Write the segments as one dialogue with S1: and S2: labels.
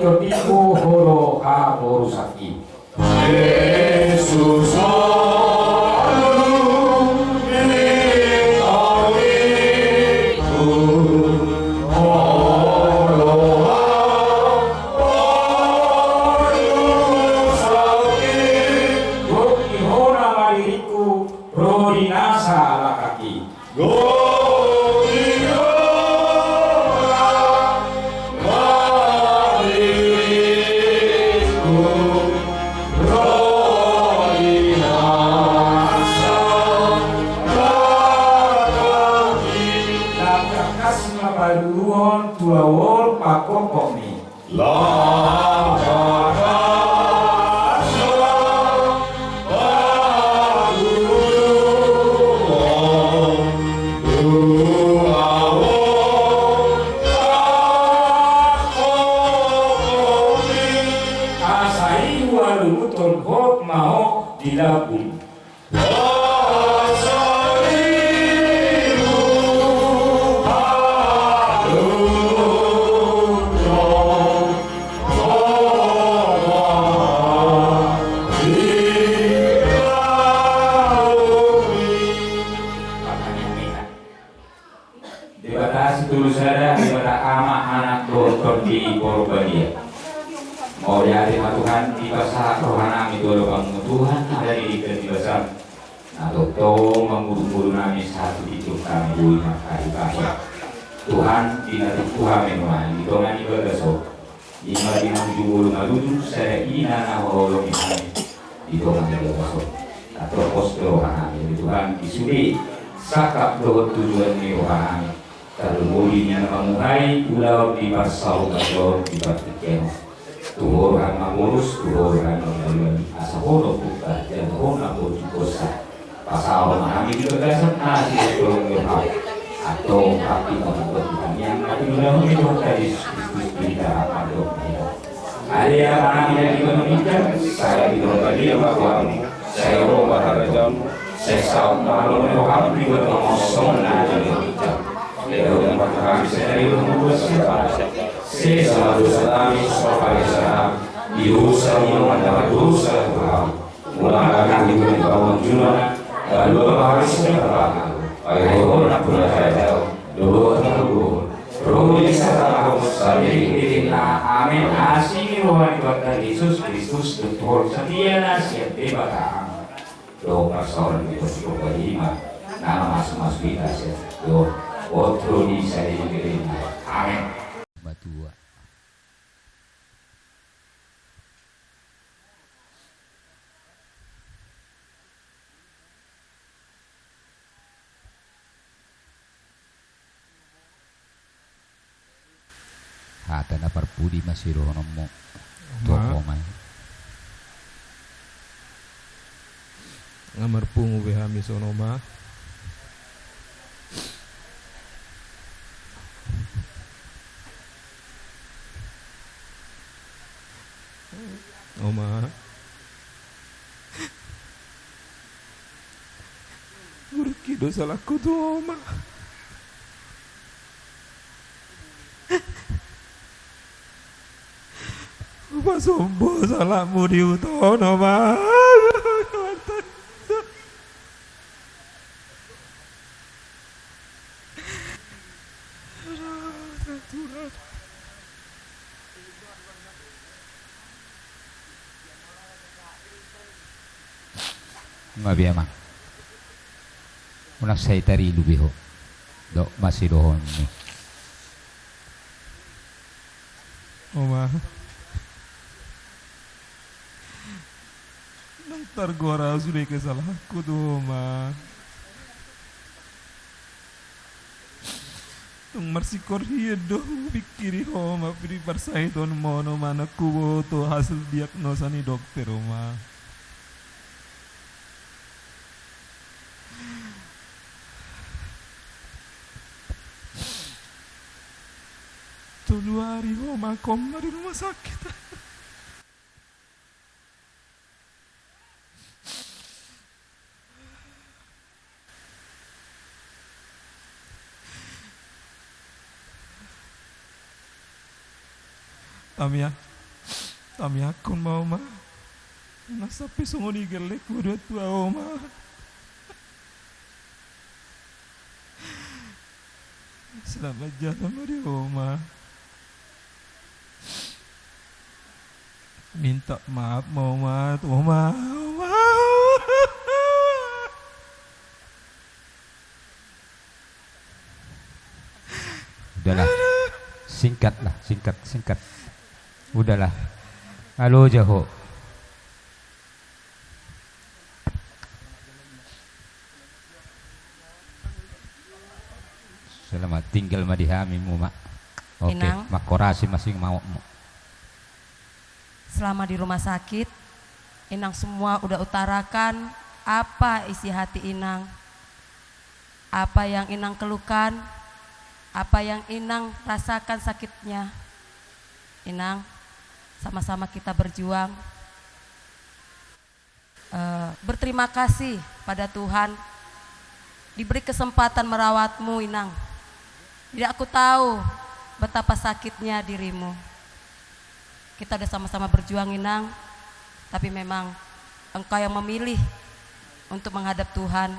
S1: itotiku horo ha borusaki.
S2: Yesus Tuhan dinati Tuhan memang di tengah ini berdosa. Ima dinang jumur ngaludu saya ina na holong ini di tengah ini berdosa. Atau posto kami Tuhan disudi sakap doa tujuan ini kami. Kalau mulinya menguhai pulau di pasau atau di batikan. Tuhan mengurus Tuhan mengalami asaporo buka dan hona bodi kosa. Pasal kami di berdasar nasi belum atau kaki kebutuhan yang tapi mudah itu dari tidak apa doa. Ada yang kami yang dimengerti saya diberkati bahwa saya roba harajam saya saum malu roham di bertemu sona jadi bijak. Lewat yang kami sendiri membuat saya selalu selami sebagai salam diusaha mendapat dosa Tuhan. Mulai kami berbangun jurnal lalu harus berbangun. Ayo nak pula saya doa terlalu roh serta aku sendiri amin asih rohani Tuhan Yesus Kristus Tuhan setia nasihat bebakam doa persoalan itu cukup iman nama mas kita sih doa waktu di saya diberi amin
S3: Batua hata na parpudi masiro mo toko may
S4: ngamar pungu beha misonoma oma urkido salahku tuh oma Pasombo salahmu di utono ma.
S3: Ngabi ama unak say tari lubiho do masidohon ni
S4: Oma nang targora sudah kesalahanku tuh Oma tung marsikor hiyo pikiri Oma piri parsai ton mono mana kubo to hasil diagnosa ni dokter Oma tuh 2 hari Oma koma di rumah sakit Tamia kami akun mau ma. Nasa pisong ni gelek kudu tua oma. Selamat jalan di oma. Minta maaf mau ma, oma.
S3: Udahlah. Singkat. Udahlah. Halo Jaho. Selamat tinggal madihamimu mak. Oke,
S5: Inang.
S3: makorasi masing mau.
S5: Selama di rumah sakit, Inang semua udah utarakan apa isi hati Inang, apa yang Inang keluhkan, apa yang Inang rasakan sakitnya. Inang, sama-sama kita berjuang. Berterima kasih pada Tuhan diberi kesempatan merawatmu, Inang. Tidak aku tahu betapa sakitnya dirimu. Kita udah sama-sama berjuang, Inang, tapi memang engkau yang memilih untuk menghadap Tuhan.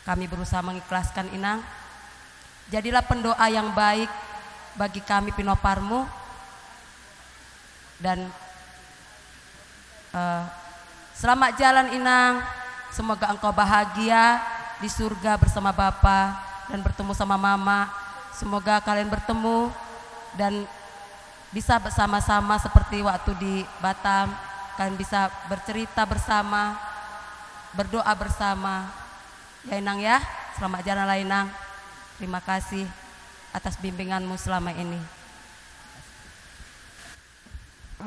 S5: Kami berusaha mengikhlaskan, Inang. Jadilah pendoa yang baik bagi kami Pinoparmu. Dan selamat jalan, Inang. Semoga engkau bahagia di surga bersama Bapa dan bertemu sama Mama. Semoga kalian bertemu dan bisa bersama-sama seperti waktu di Batam. Kalian bisa bercerita bersama, berdoa bersama. Ya Inang ya, selamat jalan lah Inang. Terima kasih atas bimbinganmu selama ini.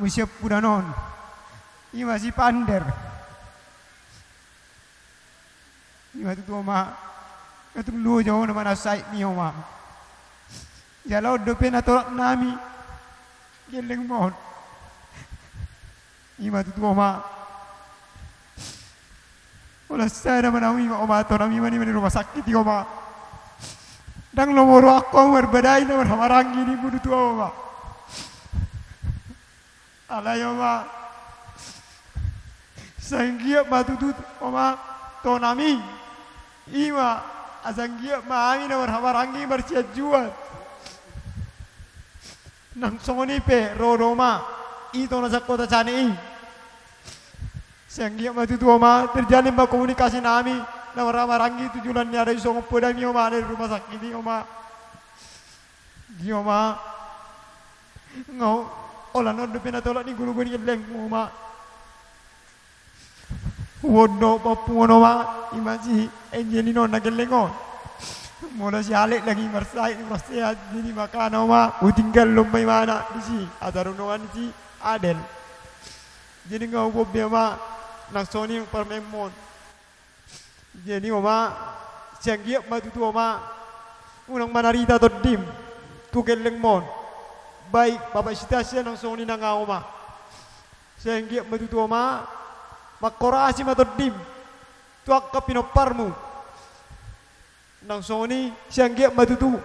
S6: Musyap pudanon, ini masih pander. Ini waktu tu oma, waktu lu jauh nama nasai ni oma. Jalau dopen atau nami, geleng mohon. Ini waktu tu oma, olah saya nama nami oma atau nami mana di rumah sakit di oma. Dang nomor aku berbedai nomor hamarang ini budu tu oma. Alay oma, sanggiap batu tu oma to nami. Ima asanggia maami na warhawarangi bersiat juat nang songoni pe roroma ito na sa kota chani sanggia matutuoma terjalin ba komunikasi nami na warhawarangi tujulan niya rin songong puda mi oma na rumah sakit ni oma di oma ngau ola no depen atolak ni gulu-gulu leng oma wono papuno ma imaji enjelino nagelengon mula si Alek lagi mersai mersehat jadi makana ma utinggal lumai mana di si atarunongan si Adel jadi ngau bobe ma nak soni permemon jadi oma sianggiap matutu oma unang manarita todim tu geleng mon baik bapak sitasya nang soni nang oma sianggiap matutu oma makorasi matodim tuak kapinoparmu nang soni sianggiap matutu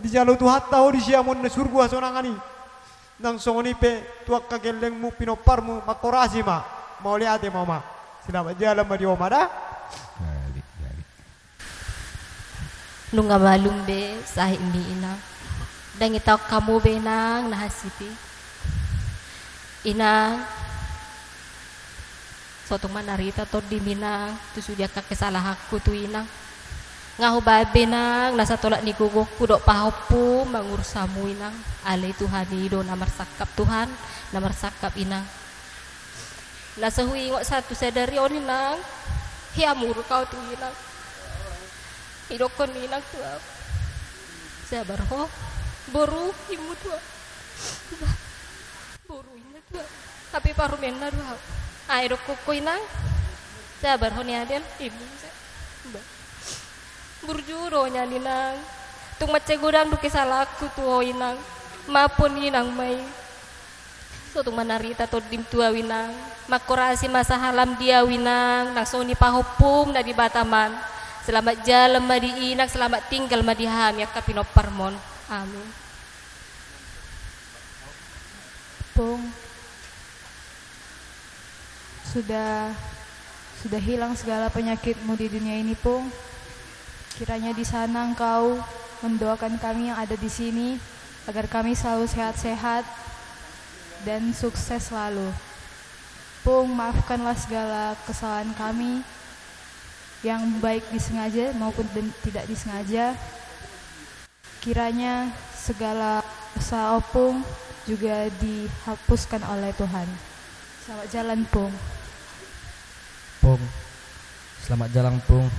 S6: di jalo tu hatta di siamon na surgu asonangani nang soni pe tuak kagelengmu pinoparmu makorasi ma mau lihat mama selamat jalan ma di oma dah
S3: Gali.
S7: Nunga malum be sahih mi ina dan kita kamu benang nahasipi ina suatu manarita to di Minang tu sudah kesalahan aku tu inang ngahu babe nang nasa tolak ni guguk kudok pahopu mangursamu inang alai Tuhan ido namar sakap Tuhan namar sakap inang nasa hui ngok satu sadari on inang hiamur kau tu inang idokon inang tu sabar ho boru imu tu boru imu tu tapi paru mena tu air koko inang sabar honi aden ibu burjuro nyani nang tung mace godang duke salahku tu inang mapun inang mai so tung manarita to dim tua winang makorasi masa halam dia winang nang soni pahopum dari Bataman selamat jalan madi inang selamat tinggal madi ham ya kapino parmon amin
S8: Pung, sudah hilang segala penyakitmu di dunia ini, Pung. Kiranya di sana Engkau mendoakan kami yang ada di sini agar kami selalu sehat-sehat dan sukses selalu. Pung, maafkanlah segala kesalahan kami yang baik disengaja maupun tidak disengaja. Kiranya segala usaha Opung juga dihapuskan oleh Tuhan. Selamat jalan, Pung.
S9: Pung, selamat jalan, Pung.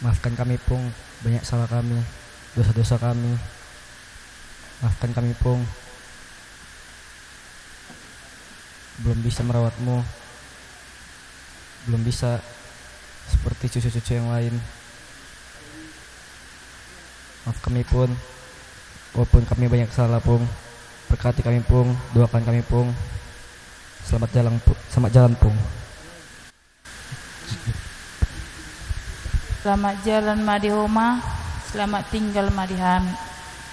S9: Maafkan kami, Pung, banyak salah kami, dosa-dosa kami. Maafkan kami, Pung. Belum bisa merawatmu, belum bisa seperti cucu-cucu yang lain. Maaf kami, Pun. Walaupun kami banyak salah, Pung. Berkati kami, Pung. Doakan kami, Pung. Selamat jalan, Pung.
S10: Selamat jalan madihoma, selamat tinggal madihami.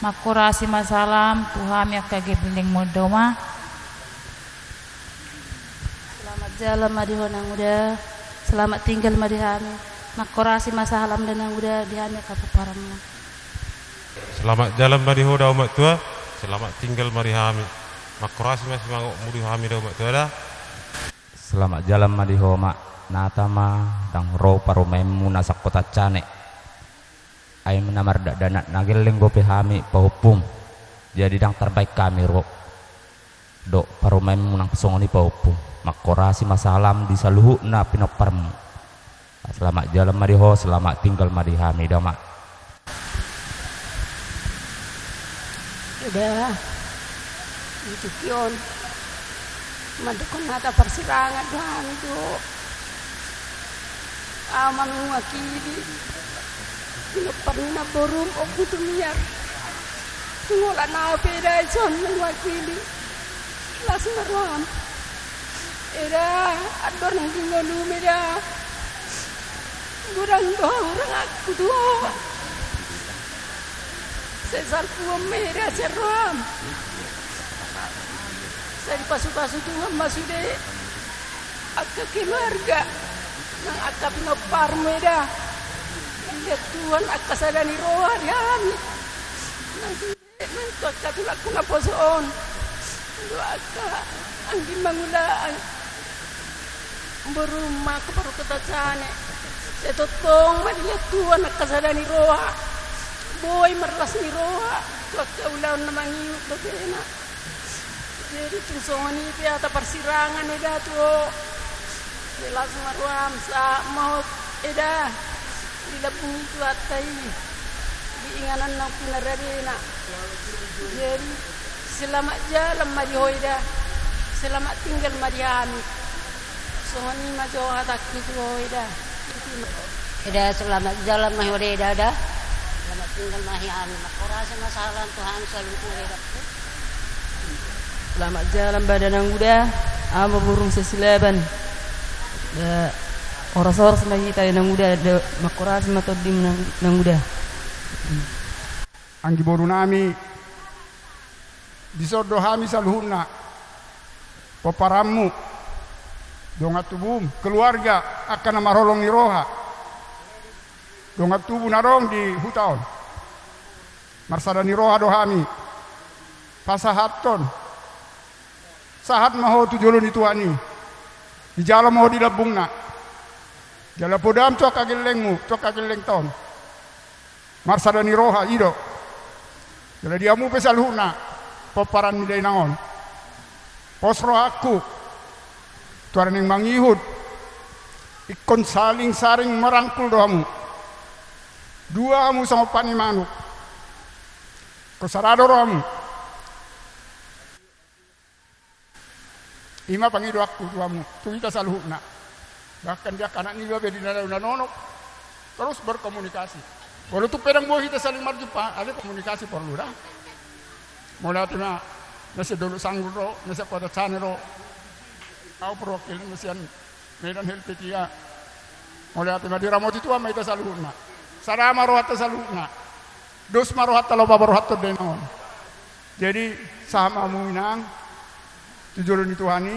S10: Makurasi masalam, Tuhan yang kagebeling modoma.
S5: Selamat jalan madihona muda, selamat tinggal madihami. Makurasi masalam dan yang muda dihami kapuparanmu.
S11: Selamat jalan madihoda umat tua, selamat tinggal marihami. Makurasi masih mangok mudihami da umat tua dah.
S2: Selamat jalan madihoma natama dang ro paromemu nasak kota cane. Ay menamar dak danat nageleng gope hami pahupum. Jadi dang terbaik kami ro. Dok paromemu nang pesongoni pahupum. Makurasi masalam di saluhu na pinoparmu. Selamat jalan madiho, selamat tinggal madihami dama.
S12: Udah itu kion madukon nata persirangan doang itu aman wakili pernah borum aku tuh miar ngolah na peda son wakili langsung meruam era ador nang ngolu meda burang orang aku tuh Sesar kuam merah seram. Saya pasu-pasu Tuhan masude akka keluarga nang akka pinopar merah. Lihat Tuhan akka sadani roha diami. Nang mentu akka tulak kuna posoon. Doa akka anggi mangulaan. Berumah ke baru ketacane. Saya totong malihat Tuhan akka sadani roha. Boy meras ni roha waktu ulang namang iut bagaimana jadi tungsongani piata persirangan eda tuh jelas maruam sa mau eda dilapung itu atai diinganan nang pinaradena jadi selamat jalan marihoida selamat tinggal mariami songani majo hatakku tuh eda selamat jalan marihoida dah. Selamat tinggal mahiyami. Makurasi masalah Tuhan selalu mengedak.
S13: Selamat jalan badan yang muda, ama burung sesilaban. Oras-oras lagi tadi yang muda, makurasi matodim yang muda.
S14: Anggi boru nami disodo hami saluhuna poparamu dongat tubum keluarga akan marolong ni roha dongat tubuh narong di hutaon marsada ni roha dohami pasahaton sahat maho tujulun itu ani di jalan maho di labungna jala podam to kagelengmu to kageleng ton marsada ni roha ido jala diamu pesalhuna poparan milay nangon posro aku tuaran yang mangihud ikon saling saring merangkul doamu dua kamu sama pani manuk kosarado romu ima pangido aku tuamu tu kita saluhna bahkan dia kanak ni babe di nonok terus berkomunikasi walau tu pedang buah kita saling marjupa ada komunikasi perlu dah mulai tuna nasi dulu sangguro nasi pada canero au prokil nasian medan helpetia mulai tuna diramoti tua mai ta saluhna sarama rohata saluna dos marohata loba barohata denon jadi sama muinang Tujulo ni Tuhani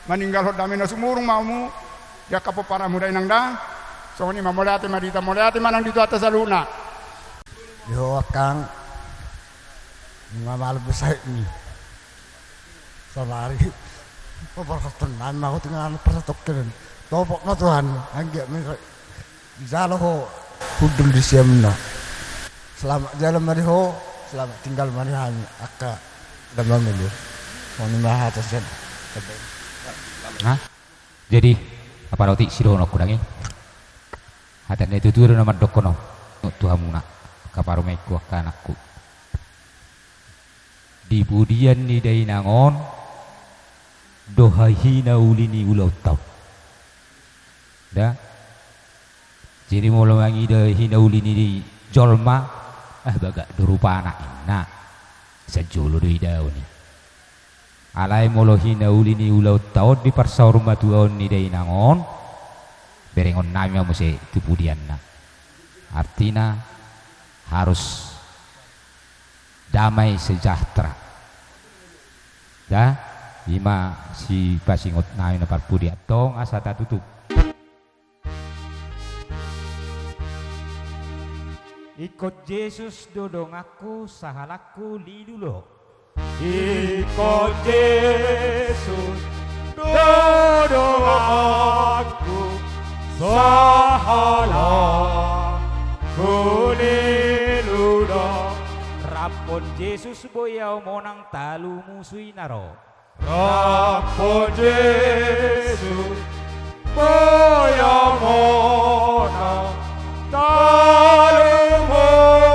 S14: maninggal hot dami na sumurong maumu ya kapo para muda inang da so ni mamolati madita molati manang dito atas aluna
S15: yo akang mamal besar ni salari perketenan mau tinggal pertokken topok na Tuhan anggap jalo ho kudul di siamna selamat jalan mariho selamat tinggal marihani akka damang dulu mau nimah atas kan
S3: Nah, jadi apa roti sirono kudangi? Hatan itu tuh nama dokono, Tuhamuna, kaparomeku akanakku. Di budian ni dainangon, dohahina ulini ulau tau. Dah, jadi mula wangi dohahina ulini di jolma, baga durupa anak ina, sejulu di daun ni. Alai molohina ulini ulau taon di parsaur matuon ni dainangon berengon nami muse tupudianna artina harus damai sejahtera ya ima si pasingot nami na parpudi atong asa tatutup ikut Yesus dodong aku sahalaku lidulo
S16: ikut Yesus dodong aku sahala kuliludo
S3: rapon Yesus boyaw monang talu musui naro
S16: rapon Yesus boyaw monang talu musui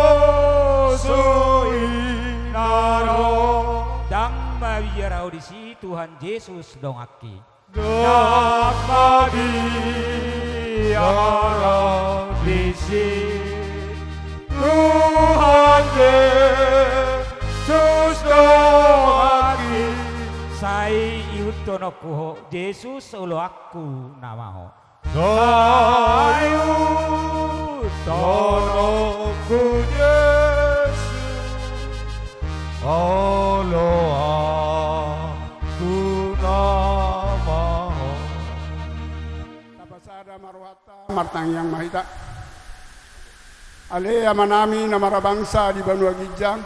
S3: biarau di si Tuhan Yesus dongaki
S16: dong biarau di si Tuhan Yesus dongaki
S3: sai iutonoku Yesus ulo aku namaho
S16: sai iutonoku Yesus ulo
S14: martang yang mahita alea manami na marabangsa di Banua Gijang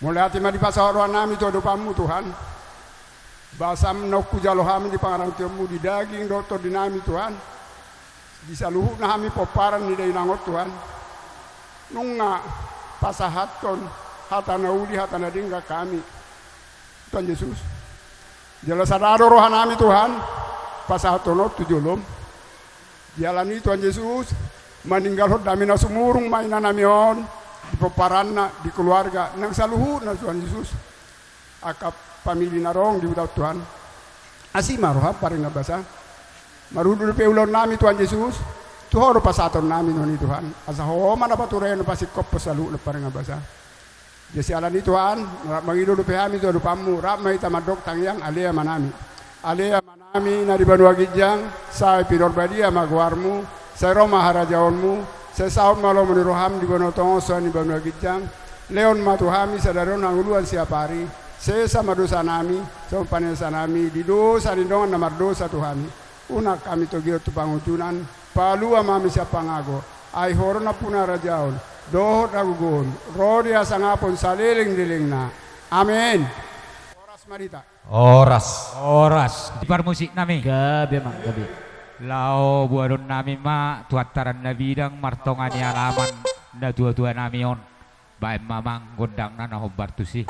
S14: mulai hati madi pasawaruan nami todo pamu Tuhan basam nokku jalohami di pangarang tiamu di daging dokter di nami Tuhan di saluhu na hami poparan ni dainangot Tuhan nunga pasahaton hatana uli hatana dingga kami Tuhan Yesus jelas sadaro rohanami Tuhan pasahatonot tujulom jalani Tuhan Yesus meninggal hot damina sumurung mainan namion di peparanna di keluarga nang saluhu na Tuhan Yesus akap pamili narong di udah Tuhan asima roha paring nabasa marudu pe ulon nami Tuhan Yesus tuhoro pasaton nami noni Tuhan asa ho mana paturen pasikop pasalu paring nabasa jesi alani Tuhan mangido pe hami to pamu rap mai tamadok tangyang alea manami alea manami na di Banua Gijang sai piror badia magwarmu sai Roma harajaonmu sai saud malo meniroham di Bonotongo so ni Banua Gijang leon matuhami sadaron anguluan siapari sai sama dosa nami so panesa nami di dosa di dongan namar dosa Tuhani unak kami togio tu pangutunan palu amami siapangago ai horona puna rajaon dohot agugon rodi asangapon saliling dilingna amin oras marita
S3: Oras di par musik nami gabi mang gabi lao buaron nami ma tuataran na bidang martongani alaman na tua-tua nami on bae mamang gondang na hobartusi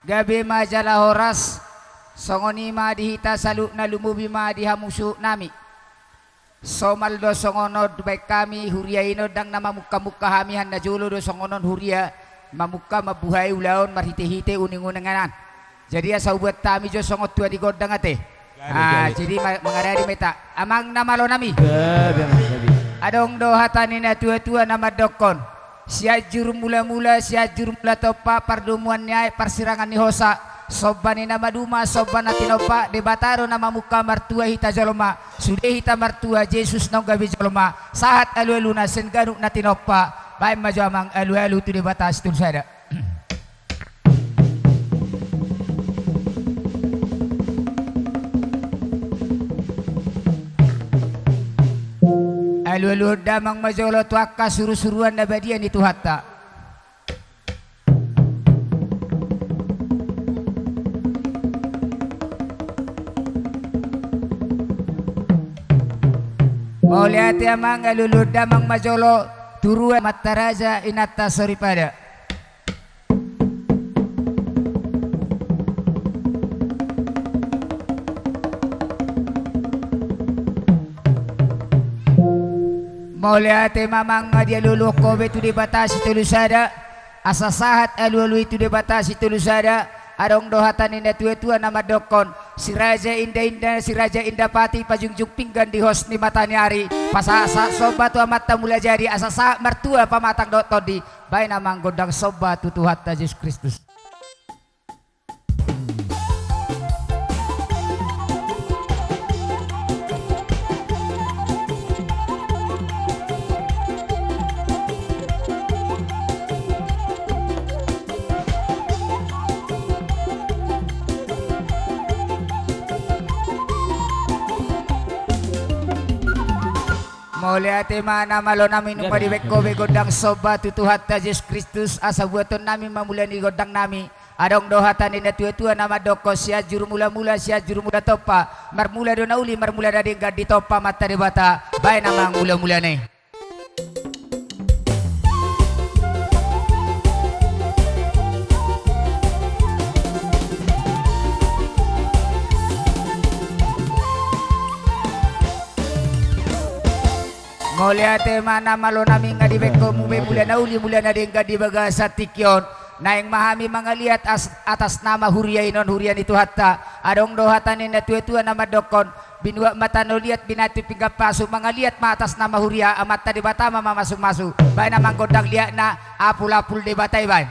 S17: gabe majalah horas songoni ma dihita saluk na lumubi ma dihamusu nami somaldo songono baik kami huria ino dang nama muka-muka hami handa jolo do songonon huria mamuka mabuhay ulaon marhite-hite uning-unanganan jadi asa buat kami jo songot tua di godang ate jadi mengarari meta amang nama lo nami adong do hatani na tua-tua nama dokon siajur mula-mula siajur mula topa pardumuan nyai persirangan ni hosa sobani nama duma soban atinopa debataro nama muka martua hita joloma sudah hita martua Yesus nong gabi joloma sahat alu-alu na sengaruk natinopa baik maju amang alu-alu tu debatas tu sada alu-alu damang majolo tuaka suruh-suruhan nabadian itu hatta oleh hati amang alu-alu damang majolo turua mataraja inata soripada Mauliate mamang dia lulu kobe tu dibatasi tulusada asa sahat alu-alu itu dibatasi tulusada adong dohatan indah tua-tua nama dokon si raja indah-indah si raja indah pati pajungjung pinggan di hos ni matani hari pasasa sobat tu amat mula jadi asa sahat mertua pamatang dot todi baik namang godang sobat tu Tuhan Yesus Kristus. Mauliate mana malo namin nung padibek-kobe godang sobat tu Tuhan Yesus Kristus asa buaton namin mamulani godang nami adong dohatan ina tua-tua nama doko sia juru mula-mula sia juru mula topa marmula dona uli marmula dari gadi topa mata debata bae namang mula-mula nih Mauliate mana malo nami nga di beko mube mula na uli mula na din ka di baga sa tikyon na yung mahami mga liat atas nama huria inon huria nito hatta adong dohatanin na tua-tua na madokon binwa matano liat binati pingapaso mga liat maatas nama huria amat ta di bata mamamasuk-masuk bay na manggodang liat na apul-apul di batay bay.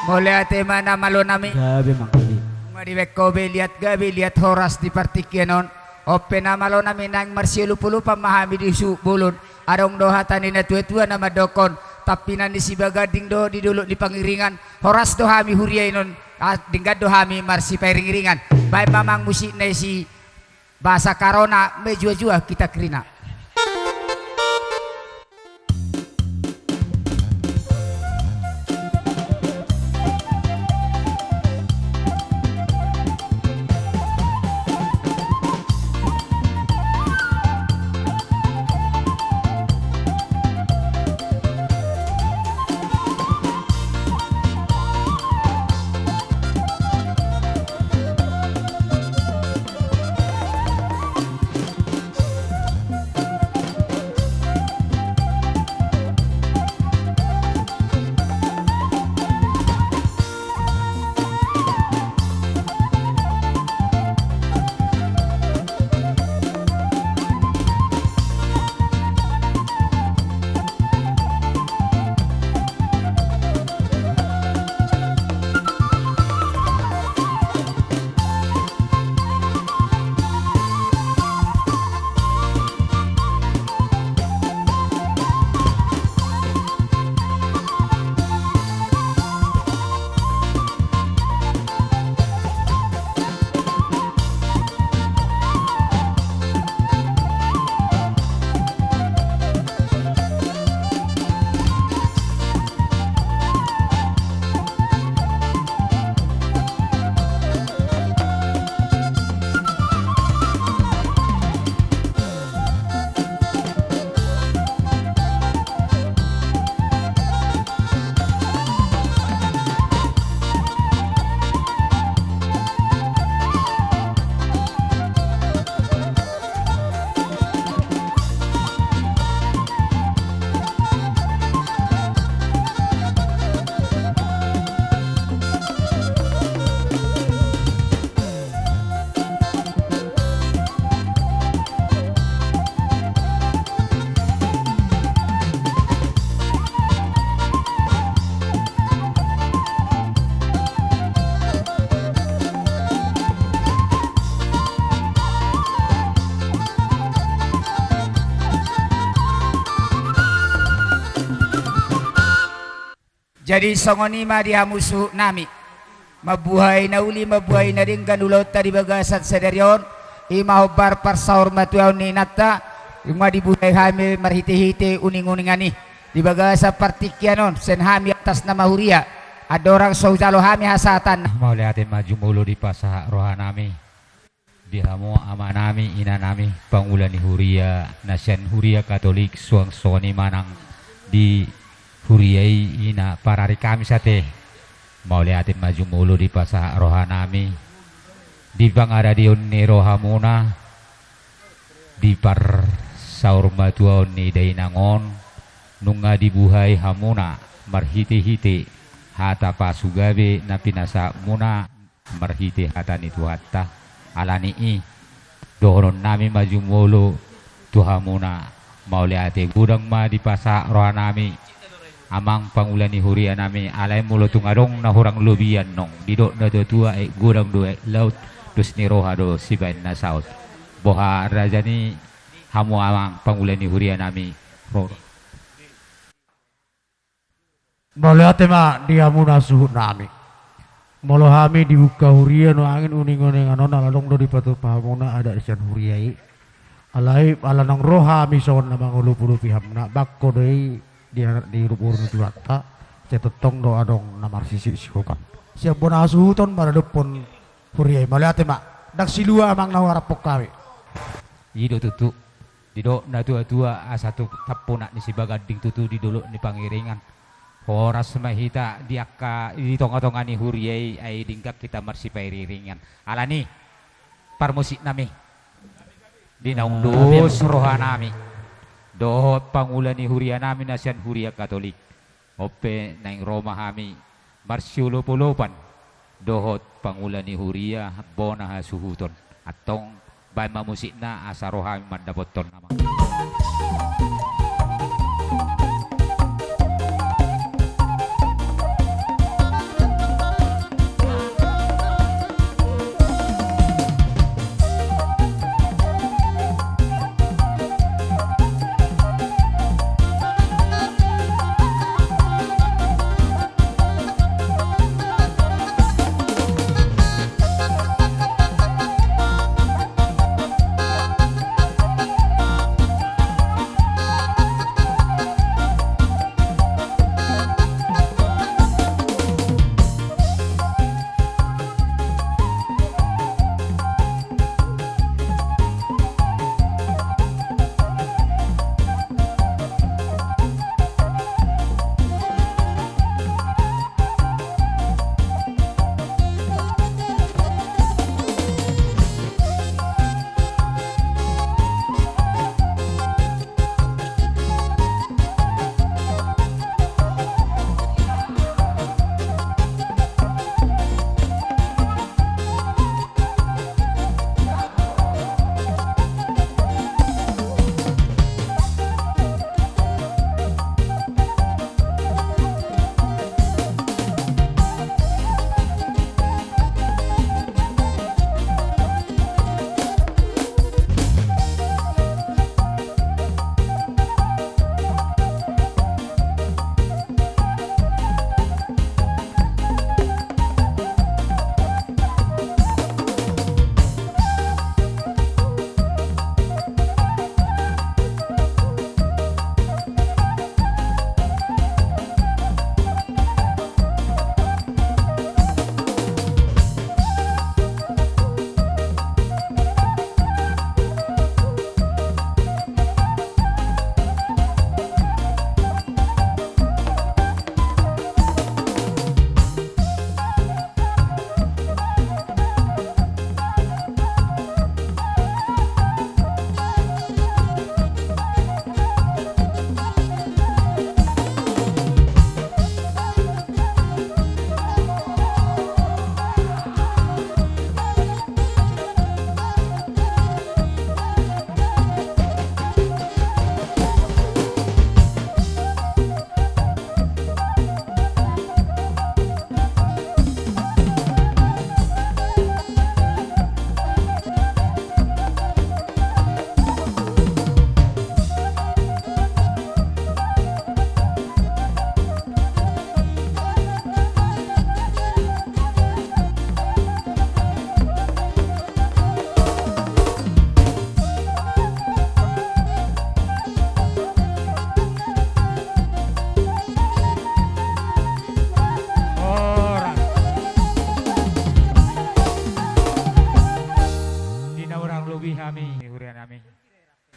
S17: Mulai ate mana malo nami.
S9: Gabi mang gabi.
S17: Mariwek ko gabi lihat horas di partikyanon. Ope na malo nami nang marsilupulo pamahami di bulon. Arong dohatan ni na tua-tua na madokon. Tapi nani si bagading do di dulu di pangiringan. Horas dohami huriay non. Dinggat dohami marsi pairingiringan. Baik mamang musik na si bahasa karona mejua-jua kita kerina. Jadi songonima dia musuh nami. Mabuhay na uli, mabuhay na rin ganulot tadi bagasat sa daryon. Imahobar parsaur matuaw ni nata. Yung dibuhay hamil marhiti-hiti uning-uningani. Di bagasa partikyanon, sen hami atas nama huria. Adorang saudalo hami hasatan.
S3: Mauli atin maju mulo di pasaha roha nami. Dihamu ama nami, ina nami, pangulan ni huria, nasyan huria katolik, suang soni manang di huriai ina parari kami sate. Mauli atin maju mulo di pasaha roha nami. Di pangaradion ni roha muna. Di par saur matuaon ni dainangon. Nunga dibuhay hamuna marhiti-hiti. Hata pasugabe na pinasa muna marhiti hata ni tuhatta. Alani i dohonon nami maju mulo tuha muna. Mauli ate gudang ma di pasaha roha nami. Amang pangulan ni huria nami alay mulo tungadong na hurang lubian nong didok na tua gudang dua laut dus ni roha do sibain na saut boha raja ni hamu amang pangulan ni huria nami
S18: Malihat ma dia muna suhut nami molo hami dibuka huria no angin uning-uning anon alalong do di patu pahamuna ada sian huriai alai alanang roha mi son na mangulu-pulu pihamna bakko dei dia di rubur nutuata cetetong do adong namar sisi sikukan siap bona suhuton pada depon huriai malihat ma dak silua amang nawarapok kawi
S3: ido tutu dido na tua-tua asatu tapuna ni si bagading tutu di dulu ni pangiringan horas mahita diaka di tonga-tonga ni huriai ay dingkak kita marsipai riringan alani parmusik nami dinaung dos roha nami dohot pangulan ni huria nami nasian huria katolik ope naing Roma hami marsiulupulopan dohot pangulan ni huria bona hasuhuton atong bay mamusik na asa roha mandapoton nama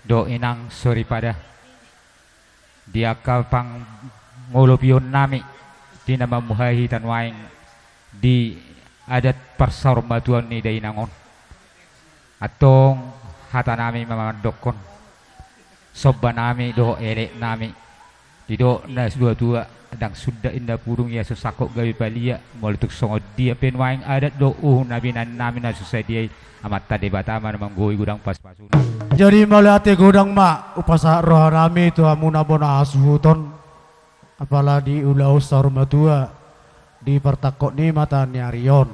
S3: do inang suri pada dia kapang ngolopion nami di nama muhahi tan waing di adat persaurmatuan ni dainangon atong hata nami mamandokon sobba nami do elek nami di do na dua dang sudah indah purung ya susakok gawi balia molutuk songo dia pen waing adat do nabi nami na susah dia amat tadi batama namang goi gudang pas-pasuna.
S18: Jadi melihat gudang mak upasa roh rami tu amuna bona asuhuton apalah di ulau sarmatua di pertakok ni mata nyarion.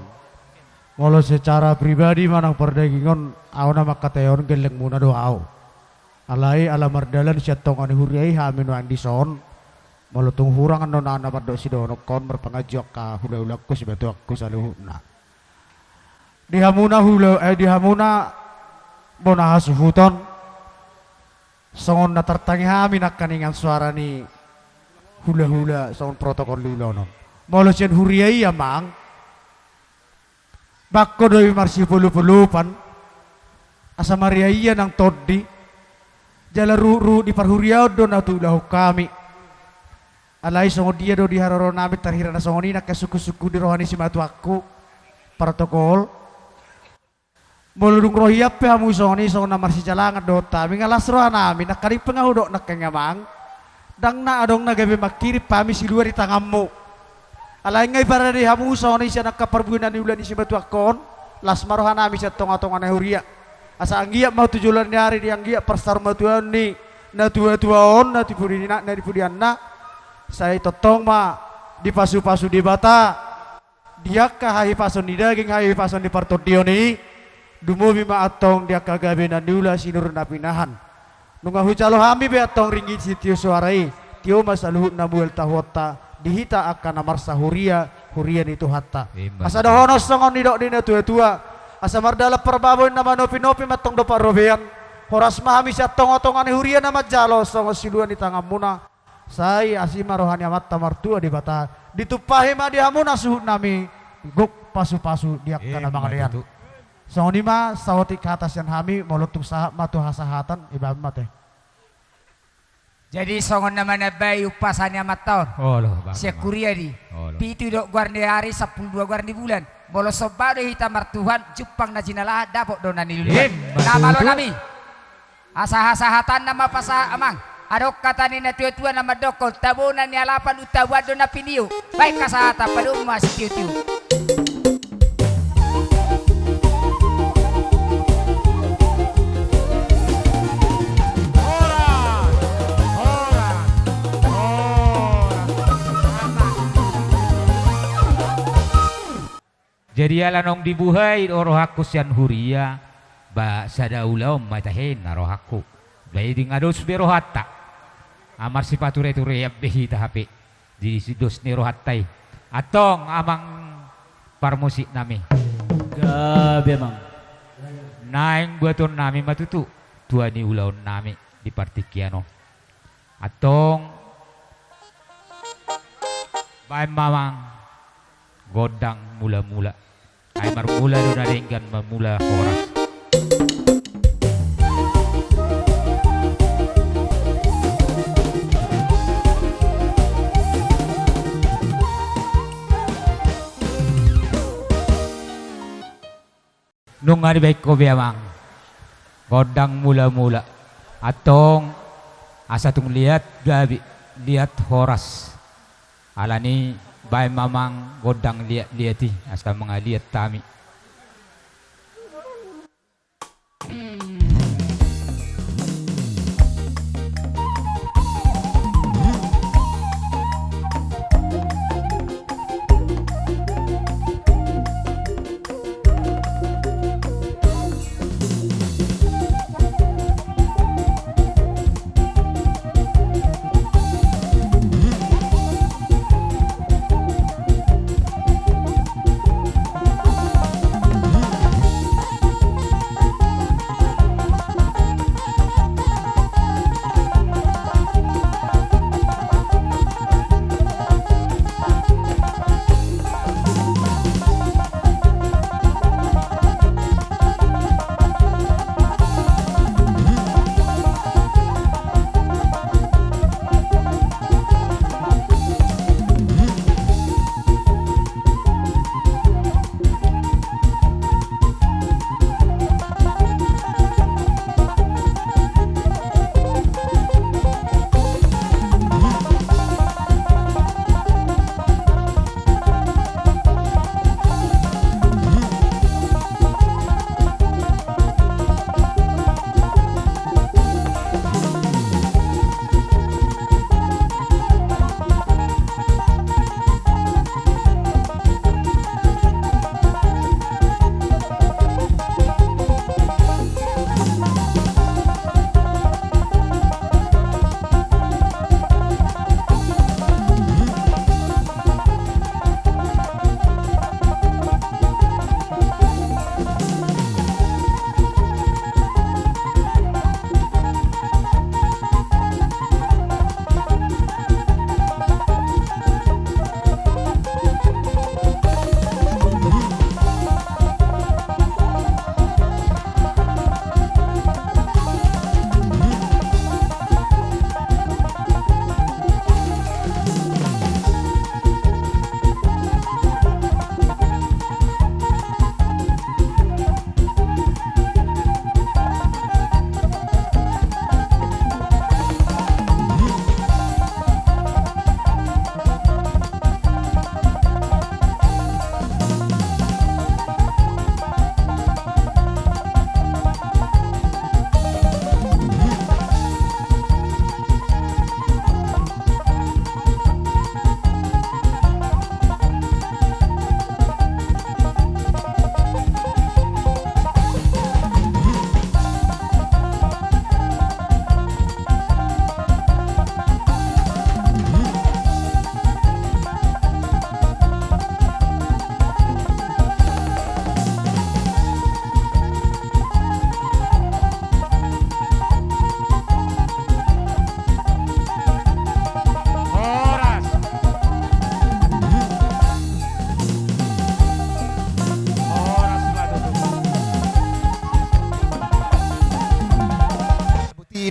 S18: Walau secara pribadi manang perdagingon auna makateon geleng muna doau. Alai alamardalan siatong ani huriai hamin wan dison. Malutung hurang non ana padok sidono kon berpengajok ka hula-hulaku sebatu aku saluhuna. Dihamuna dihamuna bona hasuhuton songon na tertangi hami nak kaningan suara ni hula-hula songon protokol lulono molosien huriai amang bakko doi marsi pulu-pulupan asa mariaya nang toddi jala ru di parhuriau do na tulahu kami alai songon dia do diharoro nami terhirana songon ini nak suku-suku di rohani simatu aku protokol boludung rohiap pe hamu soni song na marsi jalangan dota mingalas roh nami nak kari pengahudok nak kengamang dang na adong na gabe makiri pami si luar di tanganmu alai ngai para di hamu soni sia nak kaperbunan di ulan isi batu akon las maroha nami sia tonga-tonga na huria asa anggia mau tujulan di hari di anggia perstar matuan ni na tua-tua on na tipudi na dipudianna saya totong ma di pasu-pasu di bata dia kahai pason di daging hai pason di partodio ni dumo bima atong dia kagabe na niula sinur na pinahan nunga hucalo hami be atong ringgit si tio suarai tio masaluhut na buel tahota dihita akan amarsa huria itu hatta asa dohono songon nidok dina tua-tua asa mardala perbaboy na manopi-nopi matong dopa robean horas mahami si atong otongan huria na majalo songo siluan di tangan muna sai asima rohani amat tamartua di bata ditupahi ma dihamuna suhut nami guk pasu-pasu dia kana mangarian Songoni ma sawati ke atas yang hami molutuk sahab matu hasahatan ibam mate.
S17: Jadi songon nama nabai upasannya mataon.
S3: Oh loh bang.
S17: Sekuria di. Pitu dok guardi hari 10 guardi bulan. Bolo sobado hitam martuhan Jepang na jinalah dapok donan iluluan. Nama lo nami. Asah-asahatan nama pasah amang. Adok kata ni na tua-tua nama dokol tabunan ni alapan utawado na piniu. Baik kasahata pada umma si tiu-tiu.
S3: Jadi alanong dibuhay oroh aku sian huria ba sadaulah matahin naroh aku bayi di ngados berohata amar si pature ture behi tahape di sidos ni rohatai atong amang parmusik nami gabe mang naing buaton nami matutu tua ni ulaon nami di partikiano atong bayi mamang godang mula-mula ay marmula do na ringgan mamula horas nung ari baik ko biamang godang mula-mula atong asa tung lihat gabi lihat horas alani bay mamang godang liati asa mga liat tami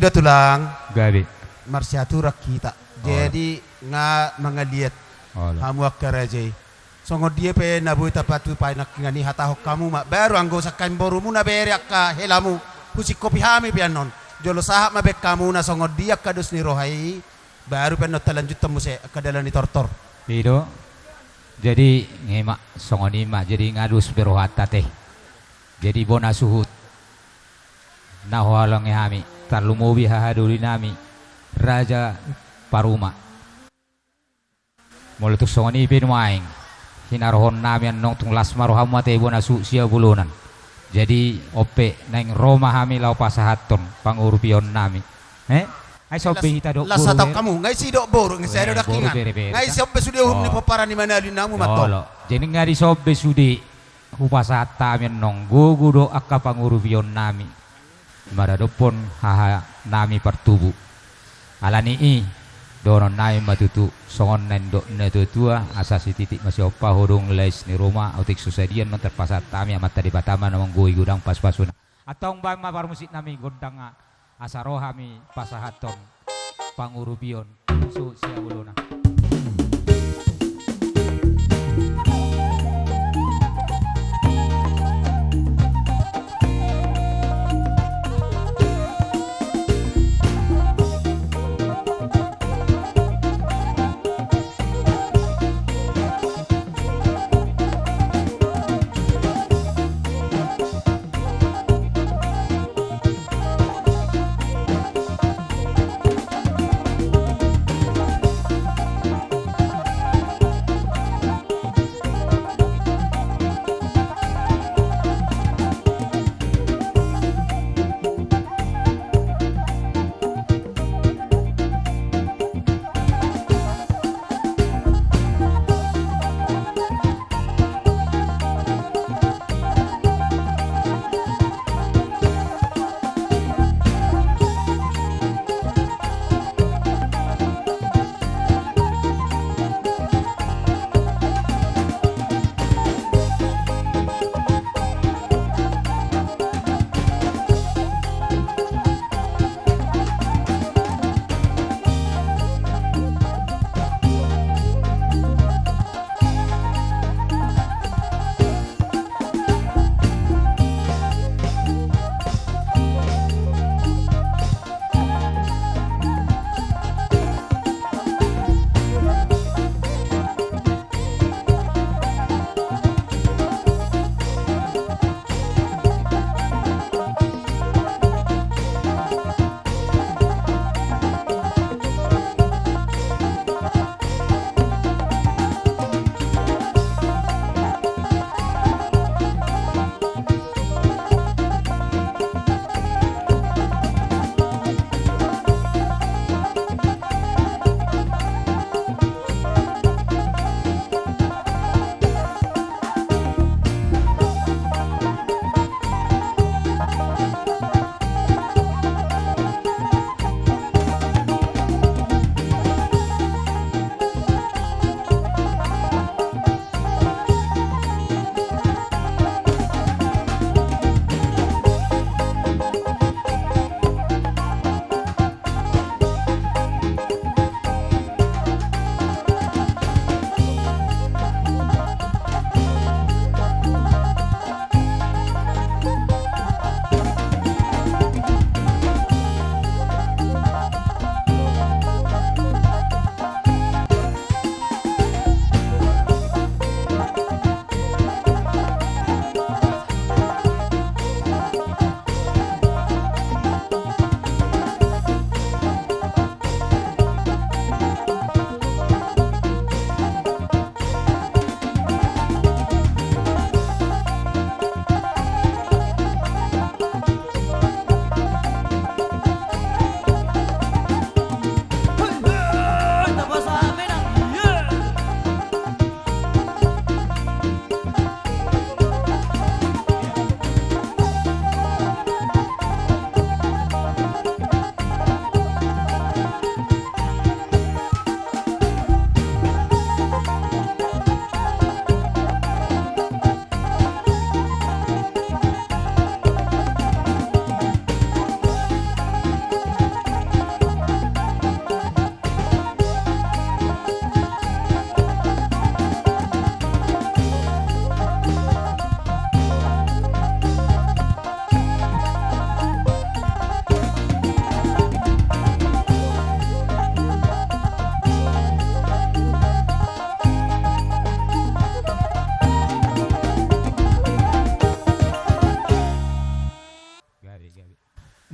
S19: ida tulang.
S3: Gabi.
S19: Marsiatura kita. Jadi nga mangaliat. Hamu akaraje. Songo dia pe nabu tapatu pa nak ngani hatahok kamu mak baru anggo sakam borumu na beri akka helamu. Kusik kopi hami pianon. Jolo sahab mabek kamu na songo dia kadus ni rohai. Baru pe not lanjut temu se kadalan ni tortor.
S3: Itu. Jadi ngemak songoni mak jadi ngadus berohata teh. Jadi bona suhut. Nah walang hami tarlumubi hahaduri nami raja paruma. Mulutuk songoni pinuaing hinarohon nami anong tung lasma rohamu te bona su sia bulunan. Jadi ope neng Roma hami lau pasahaton pangurupion nami. Ay sobe hita dok
S19: la sa taw kamu ngai si dok boro ngai sa dok kingan ngai sobe sudi hum ni papara ni manali namu matto
S3: jadi ngari sobe sudi hupasata men nong gugu do akka pangurupion nami maradopon haha nami pertubu alani i donon nai matutu songon nendo netua asasi titik masih opa hodong les ni Roma autik susadian menterpasata mi amat tadi batama namang goi gudang pas-pasuna atau mbak mapar musik nami gondang asarohami pasahaton pangurubion su siabuluna.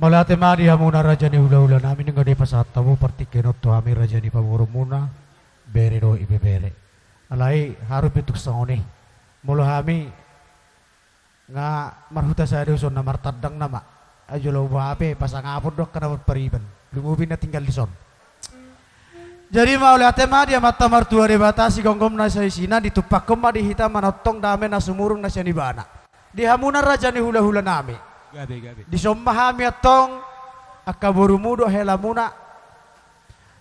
S18: Malate madi hamuna rajani hula-hula nami nga di pasatamu partikenot to hami rajani pamurumuna bere do ibe bere. Alai haru pituk sangoni. Molo hami nga marhuta sa son na martadang nama. Ayo lo bape pasang apod dok kana pariban. Lumubin na tinggal di son. Jadi maulate madi mata martua de batasi gonggom na sa isina ditupak ko madi hita manotong dame na sumurung na siya ni bana. Di hamuna rajani hula-hula nami.
S3: Gabi.
S18: Di sommahami atong akaburumudo helamuna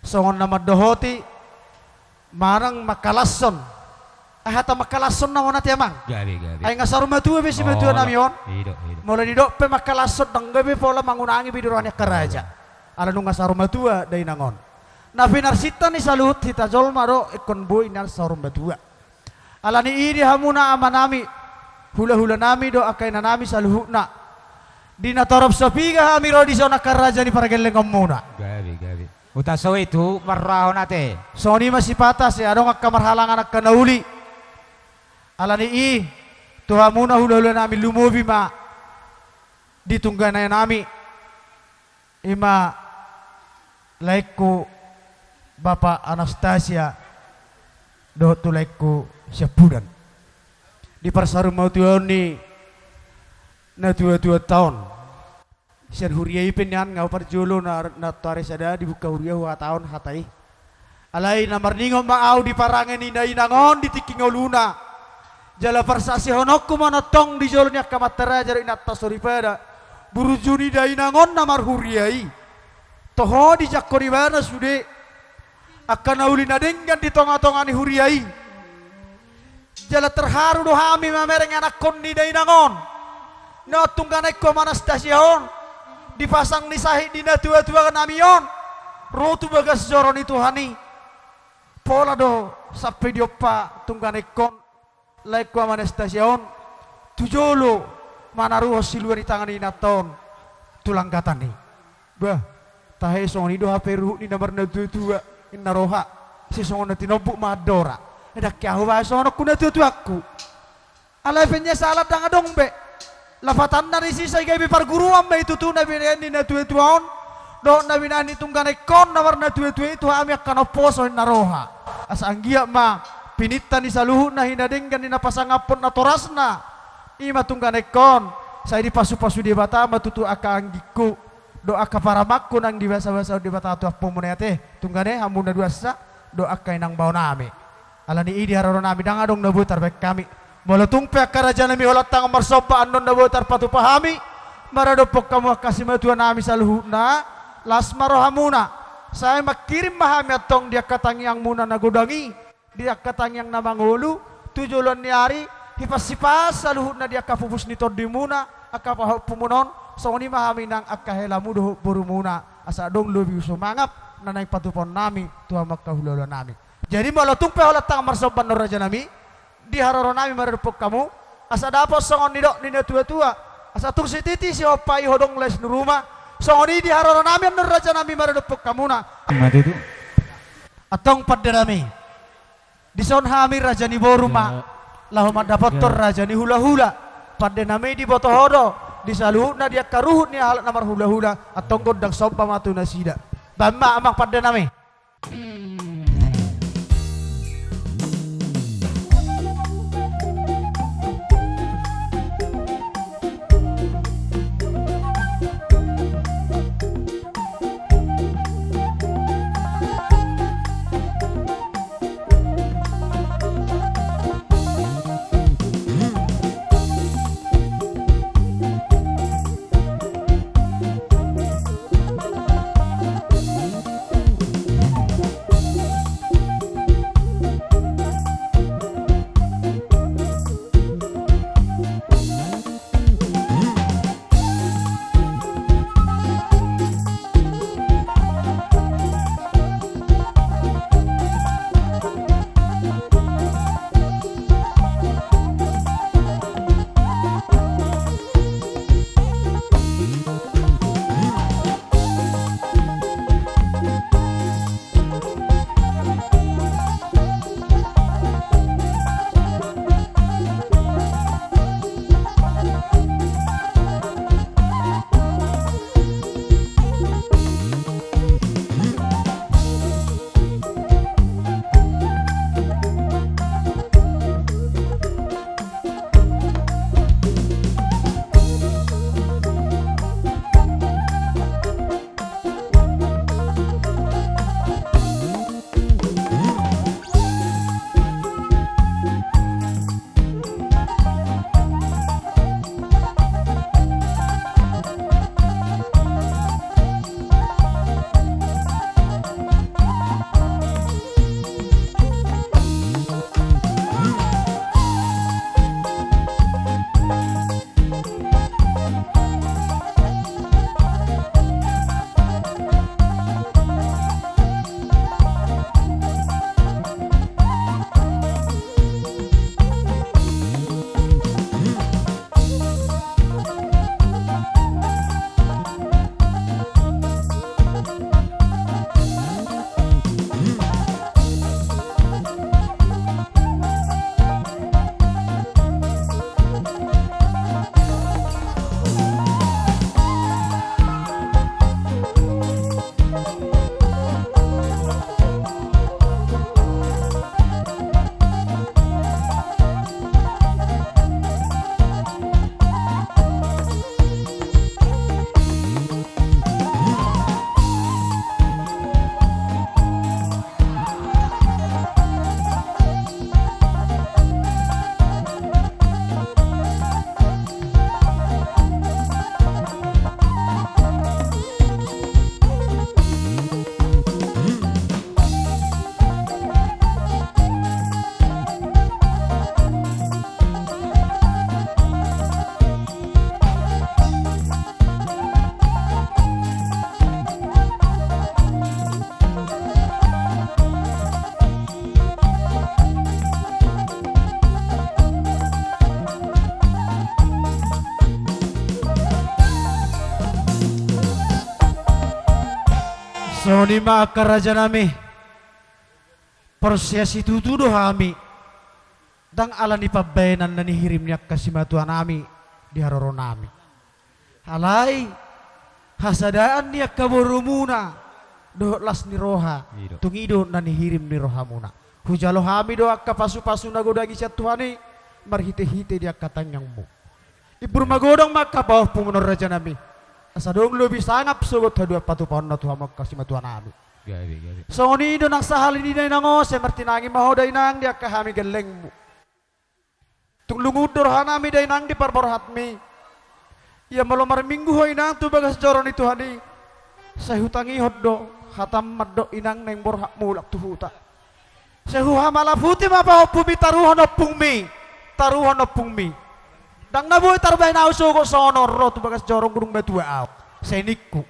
S18: songon nama dohoti marang makalason ahata makalason na muna tiamang
S3: Gabi.
S18: ay nga saruma tuwa besi betua nami on
S3: Hido.
S18: mula di dok pe makalason nang gabi pola mangunangi biduranya karaja ala nung nga saruma tuwa day nangon na pinarsita ni salut hita jolma do ikon boy na saruma tuwa ala ni idi hamuna amanami hula-hula nami do akay na nami saluhuna di natorop sopiga hami ro di zona karaja ni para geleng muna.
S3: Gabi. Utaso itu marraho nate.
S18: Soni masih patas ya adong kamarhalangan ak kanauli. Alani i tuha muna hula-hula nami lumubi ma ditungganay nami ima laiku Bapak Anastasia do tu laiku Syapudan. Di parsarum mau ni na 2 tahun. Sian huriyai penyan ngau parjolo na tare sada dibuka huriyah wa tahun hatai. Alai namar ningo maau di parangen ina inangon di tiking luna. Jala persasi honokku manotong di jolnya kamatera jari natta soripada. Burujuni da inangon namar huriyai. Toho di jakori bana sude. Akan aulina dengan di tonga-tongani huriyai. Jala terharu do hami mamereng anak kondi da inangon. No tungganay ko mana stasyon dipasang ni sahid di na tua-tua namion rotu bagas joron itu hani pola do sa video pa tungganay kon like ko mana stasyon tujolo mana ruho siluan di tangan ni naton tulang katan ni bah tahe song ni do hape ruh ni nomor na tua-tua inna roha si song na tinobuk madora edak kya huwa song kuna tua-tuaku alay penya salat dang adong be lafatan dari sisa gay perguruan may tutu na binani na tuwe-tuwaon do na binani tungganay kon na warna tuwe-tuwe itu ami akan oposo na roha asa anggiya ma pinita ni saluhu na hinadenggan ni napasangapon na torasna ima tungganay kon saya di pasu-pasu di bata matutu aka anggiku do aka paramakku nang di basa-basa di bata tu apo munete tungganay hamun na duasa do aka inang bau nami alani idi hararo nami dangadong nabutar baik kami Molatung pihak kerajaan nami holat tang marsopa andon na botar patu pahami maradopok kamu kasih matuan nami saluhuna lasmaro hamuna saya makirim mahami atong dia katang yang muna nagodangi dia katang yang namangulu tujulan ni hari hipas-hipas saluhuna dia kapupus ni todi muna akapahok pumunon soni mahami nang akahela mudo buru muna asa dong lebih sumangap nanay patupon nami tuha makahulolo nami jadi molatung pihak holat tang marsopa no raja nami di haroro nami maradopok kamu asa dapos songon nidok nina tua-tua asa tur si titi si opai hodong les nuruma songon di haroro nami nur raja nami maradopok kamu na
S3: itu
S18: atong pada nami di son hami raja ni boruma lahoma dapotor raja ni hula-hula pada nami di botohodo di saluhna dia karuhut ni halat namar hula-hula atong godang sompa matu nasida bamba amang pada nami Soni maka raja nami prosesi tutudo kami dang alani pabenan na nihirimnya kasimatuan nami di haroro nami halai hasadaan niya kaborumuna dohlas ni roha tungido na nihirim ni roha muna hujalo kami doa kapasu-pasu nagodagi siya Tuhani marhite-hite dia katanyangmu ibur magodang makabawah pumunor raja nami asa dong lebih sangap sugot hadua patupahon na Tuhan magkasimatuan nami so nido nang sahali ni nango se martinangi mahoday nang dia kahami galengmu tunglungudor hanami day nang di parborhatmi ya malomar minggu hoy nang tu bagas joron itu hani saya hutangi hoddo hatam maddo inang neng borhak mulak tu huta saya hamala puti mapa opumi taruhan opung mi dang naboy tarbay na usugo sonor ro tu bagas jorong gurung batu aw senikku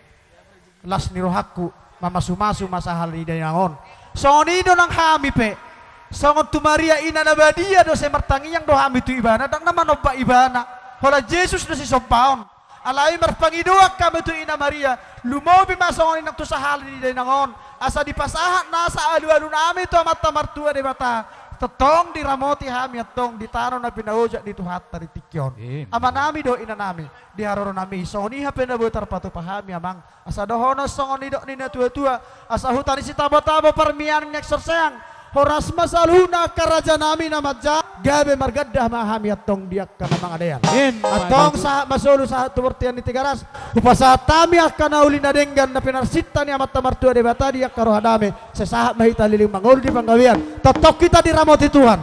S18: las ni rohaku mamasu-masu masahal ni dayangon soni do nang hami pe songon tu Maria ina nabadia do se martangi yang do hami tu ibana dang naman obba ibana hola Jesus do si sompaon alai marpangidoak kami tu ina Maria lumobi masongon inang tu sahal ni dayangon asa dipasahat nasa alu-alu nami tu mata martua de bata tetong diramoti hami atong ditaro na pinaujak di tuhat tari tikyon ama nami do ina nami di haroro nami soni hape na butar patu pahami amang asa dohono songon idok ni na tua-tua asa hutani si tabo-tabo parmian nyak sorsayang horas masaluna karaja nami na madja gabe margaddah mahami atong diak ka namang adayan atong sa masulu sa tuwertian ni tigaras upasa tami akana uli na denggan na pinarsita ni amat tamartua de bata diak karohadame sesahat mahita liling mangol di panggawian tatok kita diramoti Tuhan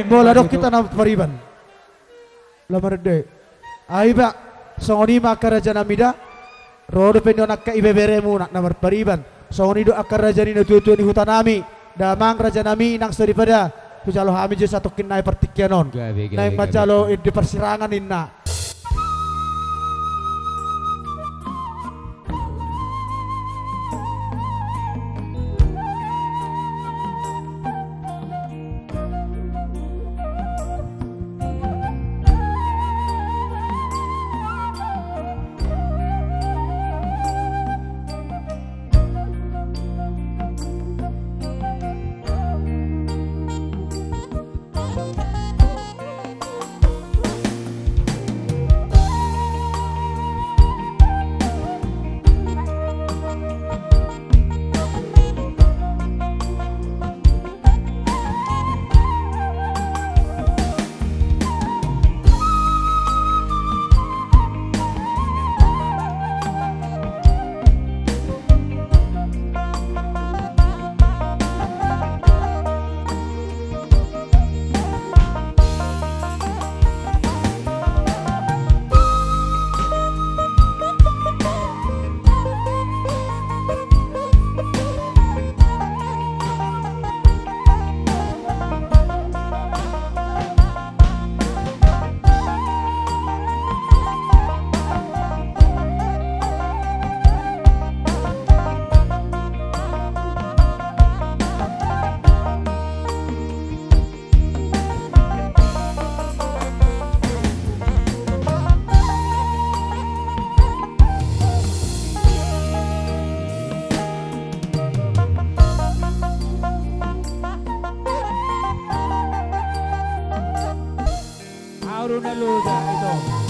S18: bola dok kita na pariban lamerde aiba songoni makaraja namida rodo penyo nakka ibeberemu nak namar pariban songoni do akaraja ni na tutu ni hutanami damang raja nami nang daripada kujalo kami je satu kinai pertikyanon nai majalo di persirangan inna
S3: Luda ito.